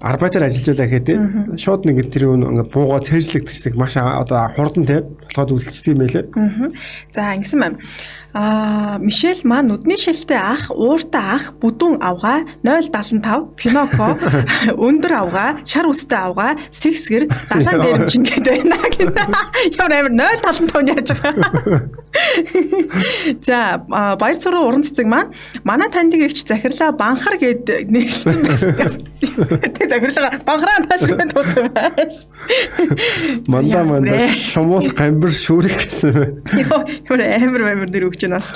арбайтаар ажиллажлаа гэхэд шууд нэг тэр ингээ буугаа цээжлэгдчихдэг маш одоо хурдан те болоход үлдчихдэг юм байлээ. За ингэсэн байна. Мишель маань нүдний шилтэй ах, ууртай ах, бүдүүн авгаа 075, Пиноко, өндөр авгаа, шар үстэй авгаа, сэгсгэр, далайн дээрэмчин гэдэг байна гэнэ. Ямар амар 075 яаж байгаа. За баяр сургууль уран цэцэг маань манай таньдаг эгч захирлаа банхар гэд нэрлсэн байсан. Тэг захирлаа банхраа таашгүй дуудсан байж. Мандаа шумуул гамбар шүүрэх гэсэн. Ямар амар нэр өгч нас.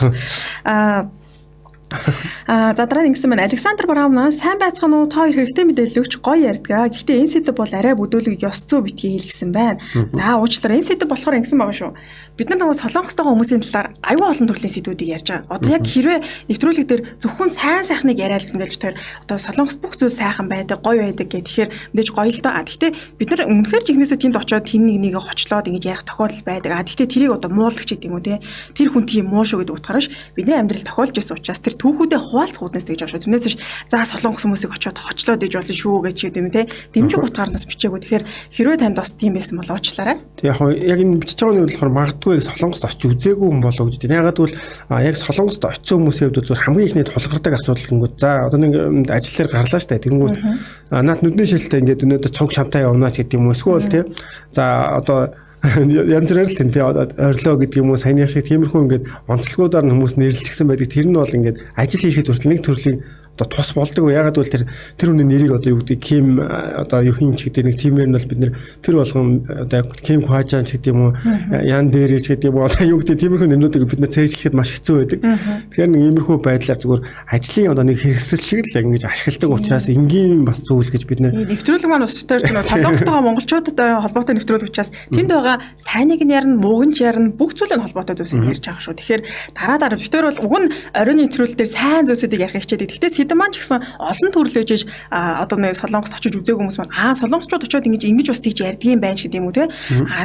За дараа ингэсэн байна. Александр Браунаа сайн байцгаана уу? Та хоёр хэрэгтэй мэдээлэл өгч гоё ярьдгаа. Гэхдээ энэ сэдв бол арай бүдүүлгийг ёс зүй битгий хэлсэн байна. За уучлаарай. Энэ сэдв болохоор ингэсэн байгаа шүү. Бид нар нөгөө солонгостойгоо хүмүүсийн талаар аюул олон төрлийн сэдвүүдийг ярьж байгаа. Одоо яг хэрвээ нэвтрүүлэг дээр зөвхөн сайн сайхныг яриад л ингэж тэр одоо солонгост бүх зүйл сайхан байдаг, гоё байдаг гэх тэгэхээр мэдээж гоё л доо. Гэхдээ бид нар өмнөхөр жигнэсээ тэнд очиод тэн нэг нэгэ хочлоод ингэж ярих тохиолдол байдаг. Гэхдээ тэрийг одоо муулах ч гэдэг юм уу те. Тэр хүн тийм муу шүү гэдэг утгаараа ш бидний амьдрал тохиолж ирсэн учраас тэр түүхүүдэд хуваалцах үднэс тэгж авах шүү. Тэрнээс ш за солонгос хүмүүсийг очиод хочлоод иж болно шүү гэж юм те. Дэмжиг утгаарнаас бичээгөө. Тэгэхээр хэрвээ танд бас тийм байсан бол уучлаарай. Тэг яг энэ бичиж байгаа нь болохоор магадгүй солонгост очиж үзээгүй хүн болов гэж байна. Ягаад гэвэл яг солонгост очисон хүмүүсийн хувьд зөвхөн хамгийн ихний тулгардаг асуудал гингүүд. За одоо нэг ажил дээр гарлаа штэ. Тэгэнгүүт наад нүдний шилтэй ингээд өнөөдөр цуг шавтаа явнаа ч гэдэг юм уу. Эсвэл тий. За одоо янз бүрээр л тэнтэй орилоо гэдэг юм уу саяны шиг тиймэрхүү ингээд онцлогуудаар нь хүмүүс нэрлэлчихсэн байдаг. Тэр нь бол ингээд ажил хийхэд хүртэл нэг төрлийн одоо тус болдог. Ягаад гэвэл тэр хүний нэрийг одоо юу гэдэг Ким одоо юу хин ч гэдэг нэг тиймэр нь бол бид нэр тэр болгон одоо Ким Хважан ч гэдэг юм уу Ян дээр ч гэдэг юм уу одоо юу гэдэг тиймэрхүү нэрнүүдийг бид нэ цээжлэхэд маш хэцүү байдаг. Тэгэхээр нэг иймэрхүү байдлаар зүгээр ажлын одоо нэг хэрэгсэл шиг л ингэж ашигладаг учраас энгийн бас зүйл гэж бид нэр нэвтрүүлэг маань бас тэр солонгостойгоо монголчуудад холбоотой нэвтрүүлэг учраас тэнд байгаа сайныг нь ярина, мууг нь ярина, бүх зүйлээ холбоотой зүйлсийг ярьж байгаа шүү. Тэгэхээр дараа битээр бол уг нь оройн нэвтрүүлэл дээр сайн зүйлсүүдийг ярих хичээдэг. Гэхдээ сэдв маань ч гэсэн олон төрлөөж одоо нэг солонгост очиж үзээгүй хүмүүс маань солонгосчууд очиод ингэж бас тийч ярьдаг юм байна ч гэдэг юм уу те.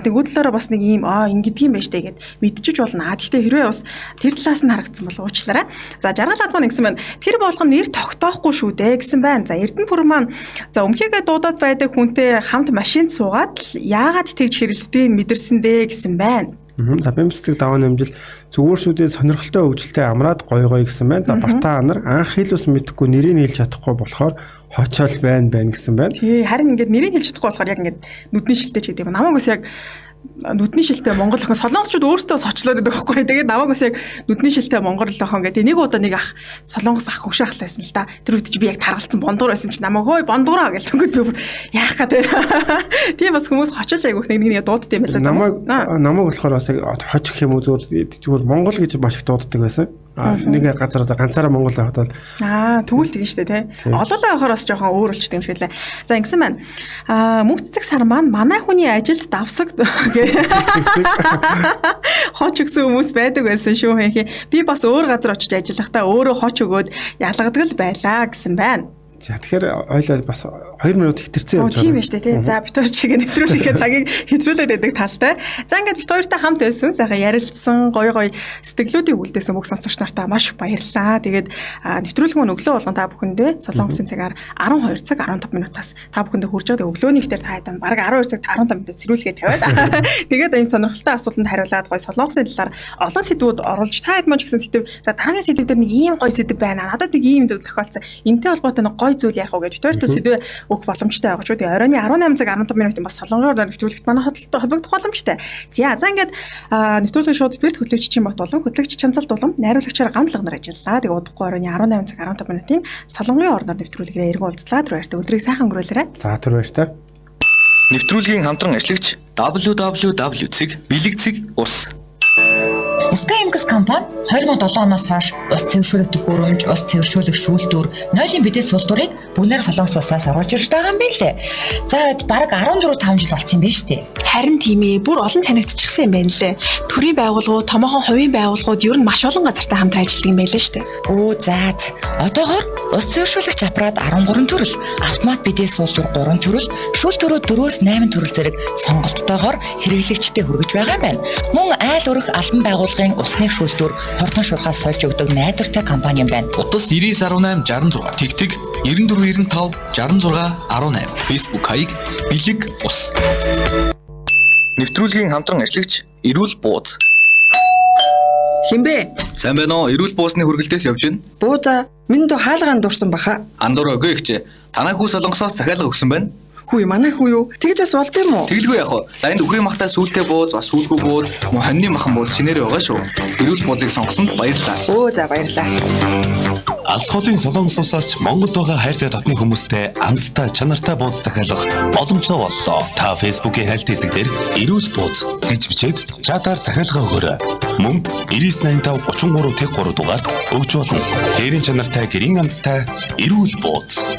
Тэгвэл талаараа бас нэг ийм ингэдэг юм байна штэ гэд мэдчихэж болно. Гэхдээ хэрвээ бас тэр талаас нь харагдсан бол уучлаарай. За жаргалаад гоо нэгсэн байна. Тэр болгон нэр тогтоохгүй шүү дээ гэсэн байна. За Эрдэнэпүр маань за өмхийгээ дуудаад байдаг хүнтэй хамт машинд суугаад яагаад тэгж хэрэлддэг мэдэрсэн дээ гэсэн байна. За бэмцдэг даваа нэмжил зүгээр шүү дээ сонирхолтой хөгжилтэй амраад гой гэсэн байна. За Бата нар анх хэлус мэдэхгүй нэрийг хэлж чадахгүй болохоор хочоол байна гэсэн байна. Тий харин ингээд нэрийг хэлж чадахгүй болохоор яг ингээд нүдний шилтэй ч гэдэг юм. Намайг бас яг нүдний шилтэй монгол охин солонгосчууд өөрсдөө сочлоод байдаг байхгүй. Тэгээд намайг бас яг нүдний шилтэй монгол охин гэдэг нэг удаа нэг ах солонгос ах хөшөө ах лайсан л да. Тэр үед чи би яг таргалцсан бондуур байсан чи намайг хөөе бондуураа гэж төнгөд би яах гэдэг. Тийм бас хүмүүс хочилж айгүйх нэг дууддаг юм байна. Намайг болохоор бас хоч гэх юм уу зүгээр монгол гэж маш их дууддаг байсан. Нэг газар одоо ганцаараа монгол байхад бол тэгвэл тэгэн штэ тий. Олоолаа явахаар бас жоохон өөр болчтой юм шиг лээ. За ингэсэн байна. Мөнхцэг сар маань манай хүний ажилд давсаг хоч өгсөн хүмүүс байдаг байсан шүү хээ. Би бас өөр газар очиж ажиллахдаа өөрөө хоч өгөөд ялгадаг л байлаа гэсэн байна. За тэгэхээр ойлоо бас 2 минут хэтэрсэн явж байгаа. Тийм ээ штэ тий. За бит хоёр чиг нэвтрүүлэхээ цагийг хэтрүүлээд байдаг талтай. За ингээд бит хоёртай хамт байсан. Сайхан ярилцсан гоё сэтгэлүүдийг үлдээсэн бүх сонсогч нартаа маш баярлалаа. Тэгээд нэвтрүүлэг маань өглөө болгон та бүхэндээ Солонгосын цагаар 12 цаг 15 минутаас та бүхэндээ хүрч байгаа. Өглөөнийх дээр та хэдэн бараг 12 цаг 15 минутаас сэрүүлгээ тавиад. Тэгээд ийм сонирхолтой асуултанд хариулаад гоё Солонгосын талаар олон сэдвүүд оруулж та хэд маань ч гэсэн сэдв. За дараагийн сэдв дээр нэг ийм гоё сэдв байна. Надад нэг ийм тохиолдсон. Энтэй холбоотой нэг гоё зүйл яах вэ гэж битүүртээ сэдвээ өгөх боломжтой байгаа шүү. Тэгээ оройн 18 цаг 15 минутын бас солонгоор нэвтрүүлэгт манай холбогдох боломжтой. За ингээд нэвтрүүлгийн шууд бэлт хөтлөгчийн бот болон хөтлөгч Чанцалт улам найруулагчаар гамтлага нар ажиллаа. Тэгээ удахгүй оройн 18 цаг 15 минутын солонгын орноор нэвтрүүлгээрээ эргэн уулзлаа. Түр баяртай. Өдрийг сайхан өнгөрүүлээрэй. За түр баяртай. Нэвтрүүлгийн хамтран ашиглагч www.biligzig.us Skyimx компани 2007 оноос хойш ус цэвэршүүлэх төхөөрөмж, ус цэвэршүүлэх шүүлтүүр, нойлын бидэс суултуурыг бүгнээр Солонгос улсаас оруулж ирж байгаа юм билээ. За бараг 14-5 жил болсон юм байна шүү дээ. Харин тийм ээ, бүр олон танигдчихсан юм байна лээ. Төрийн байгууллагууд, томоохон хувийн байгууллагууд ер нь маш олон газартай хамт ажилладаг юм байлаа шүү дээ. Өө заа. Одоогоор ус цэвэршүүлэгч аппарат 13 төрөл, автомат бидэс суултуур 3 төрөл, шүүлтүүрүүд 4-8 төрөл зэрэг сонголттойгоор хэрэглэгчдэд хүргэж байгаа юм байна. Мөн айл өрх албан байгууллагын усны шүүлтүүр хурдан шургаас сольж өгдөг найдвартай компани юм байна. Утас 9918 66 тэгтэг 9495 66 18. Facebook хаяг Бэлэг ус. Нэвтрүүлгийн хамтран ашиглагч Эрүүл бууз. Хинбэ? Сайн байна уу? Эрүүл буузны хүргэлтээс явж байна. Бууза, минь дөө хаалгаан дурсан баха. Андуураагүй ихчээ. Танаа хүү солонгосоос захиалга өгсөн байна. Хүй манай хүү юу? Тэгж бас болд юм уу? Тэгэлгүй яах вэ? За энд үхрийн махтай сүултээ бууз, бас сүулгүй бууз, хоньны махан бууз шинээр байгаа шүү. Эрүүл буузыг сонгосонд баярлалаа. Өө за баярлалаа. Алс хотын Солонгос улсаас Монголд байгаа хайртай дотны хүмүүстэй амттай чанартай бууз захиалга боломжтой боллоо. Та Facebook-ийн хайлт хэсгээр эрүүл бууз гэж бичээд чатаар захиалга өгөөрэй. Мөн 9985 33 тэг 3 дугаард өгч болно. Дээрийн чанартай гэрийн амттай эрүүл бууз.